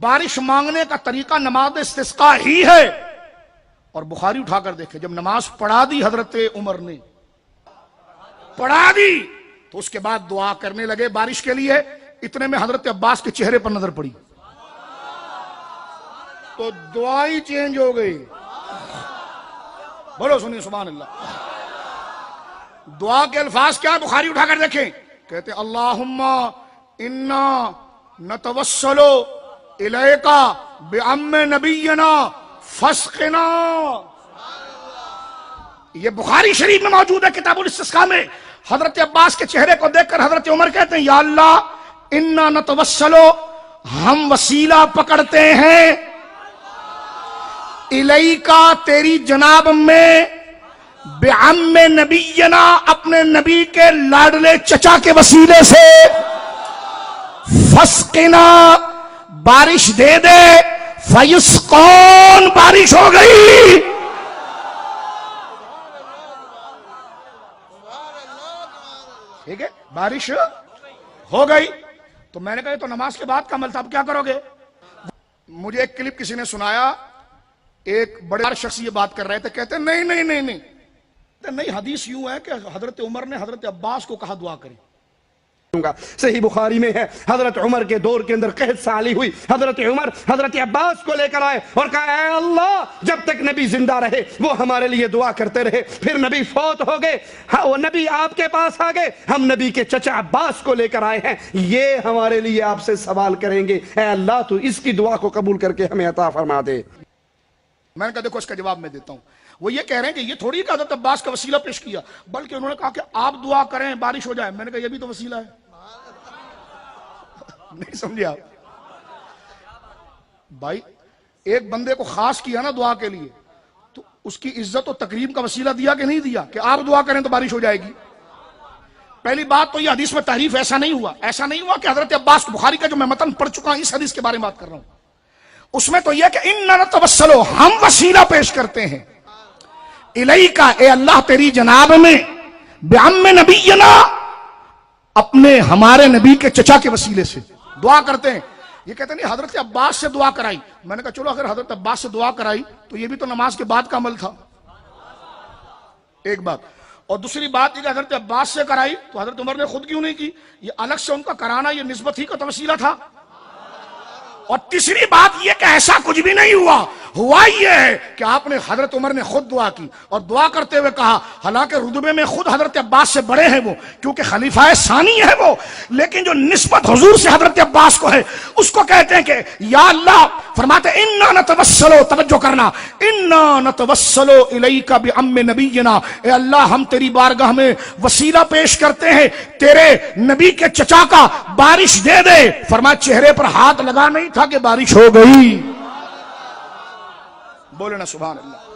بارش مانگنے کا طریقہ نماز استسقاء ہی ہے. اور بخاری اٹھا کر دیکھے، جب نماز پڑھا دی حضرت عمر نے، پڑھا دی تو اس کے بعد دعا کرنے لگے بارش کے لیے. اتنے میں حضرت عباس کے چہرے پر نظر پڑی تو دعا ہی چینج ہو گئی. بولو سنیے سبحان اللہ. دعا کے الفاظ کیا؟ بخاری اٹھا کر دیکھیں، کہتے اللہم انا نتوسل الیک بعم نبینا فاسقنا. یہ بخاری شریف میں موجود ہے کتاب الاستسقاء میں. حضرت عباس کے چہرے کو دیکھ کر حضرت عمر کہتے ہیں یا اللہ انا نتوسل، ہم وسیلہ پکڑتے ہیں الیکا تیری جناب میں، بعم نبینا اپنے نبی کے لاڈلے چچا کے وسیلے سے، فسقنا بارش دے دے، فیسقون بارش ہو گئی. ٹھیک ہے، بارش ہو گئی. تو میں نے کہا یہ تو نماز کے بعد کا عمل تھا، اب کیا کرو گے؟ مجھے ایک کلپ کسی نے سنایا، ایک بڑے شخص یہ بات کر رہے تھے، کہتے نہیں نہیں نہیں نہیں نہیں، حدیث یوں ہے کہ حضرت عمر نے حضرت عباس کو کہا دعا کریں. صحیح بخاری میں ہے حضرت عمر کے دور کے اندر قحط سالی ہوئی. حضرت عمر حضرت عباس کو لے کر آئے اور کہا اے اللہ جب تک نبی زندہ رہے وہ ہمارے لیے دعا کرتے رہے، پھر نبی فوت ہو گئے، وہ نبی آپ کے پاس آ گئے، ہم نبی کے چچا عباس کو لے کر آئے ہیں، یہ ہمارے لیے آپ سے سوال کریں گے، اے اللہ تو اس کی دعا کو قبول کر کے ہمیں عطا فرما دے. میں نے کہا دیکھو اس کا جواب میں دیتا ہوں. وہ یہ کہہ رہے ہیں کہ یہ تھوڑی کہ حضرت عباس کا وسیلہ پیش کیا، بلکہ انہوں نے کہا کہ آپ دعا کریں بارش ہو جائے. میں نے کہا یہ بھی تو وسیلہ ہے. نہیں سمجھے آپ بھائی؟ ایک بندے کو خاص کیا نا دعا کے لیے، تو اس کی عزت و تکریم کا وسیلہ دیا کہ نہیں دیا کہ آپ دعا کریں تو بارش ہو جائے گی؟ پہلی بات تو یہ حدیث میں تعریف ایسا نہیں ہوا کہ حضرت عباس کو، بخاری کا جو میں متن پڑھ چکا ہوں اس حدیث کے بارے میں بات کر رہا ہوں، اس میں تو یہ کہ اننا نتوسل، ہم وسیلہ پیش کرتے ہیں الیکا اے اللہ تیری جناب میں، بعم نبینا اپنے ہمارے نبی کے چچا کے وسیلے سے دعا کرتے ہیں. یہ کہتے ہیں نہیں حضرت عباس سے دعا کرائی. میں نے کہا چلو اگر حضرت عباس سے دعا کرائی تو یہ بھی تو نماز کے بعد کا عمل تھا، ایک بات. اور دوسری بات یہ کہ حضرت عباس سے کرائی تو حضرت عمر نے خود کیوں نہیں کی؟ یہ الگ سے ان کا کرانا یہ نسبت ہی کا وسیلہ تھا. اور تیسری بات یہ کہ ایسا کچھ بھی نہیں ہوا یہ ہے کہ آپ نے حضرت عمر نے خود دعا کی اور دعا کرتے ہوئے کہا، حالانکہ رتبے میں خود حضرت عباس سے بڑے ہیں وہ، کیونکہ خلیفہ ثانی ہے وہ، لیکن جو نسبت حضور سے حضرت عباس کو ہے اس کو کہتے ہیں کہ یا اللہ، فرماتے انا نتوسل، توجہ کرنا، انا نتوسل الیک بعم نبینا، اے اللہ ہم تیری بارگاہ میں وسیلہ پیش کرتے ہیں تیرے نبی کے چچا کا، بارش دے دے. فرمایا چہرے پر ہاتھ لگا نہیں تھا کہ بارش ہو گئی. بولے نا سبحان اللہ.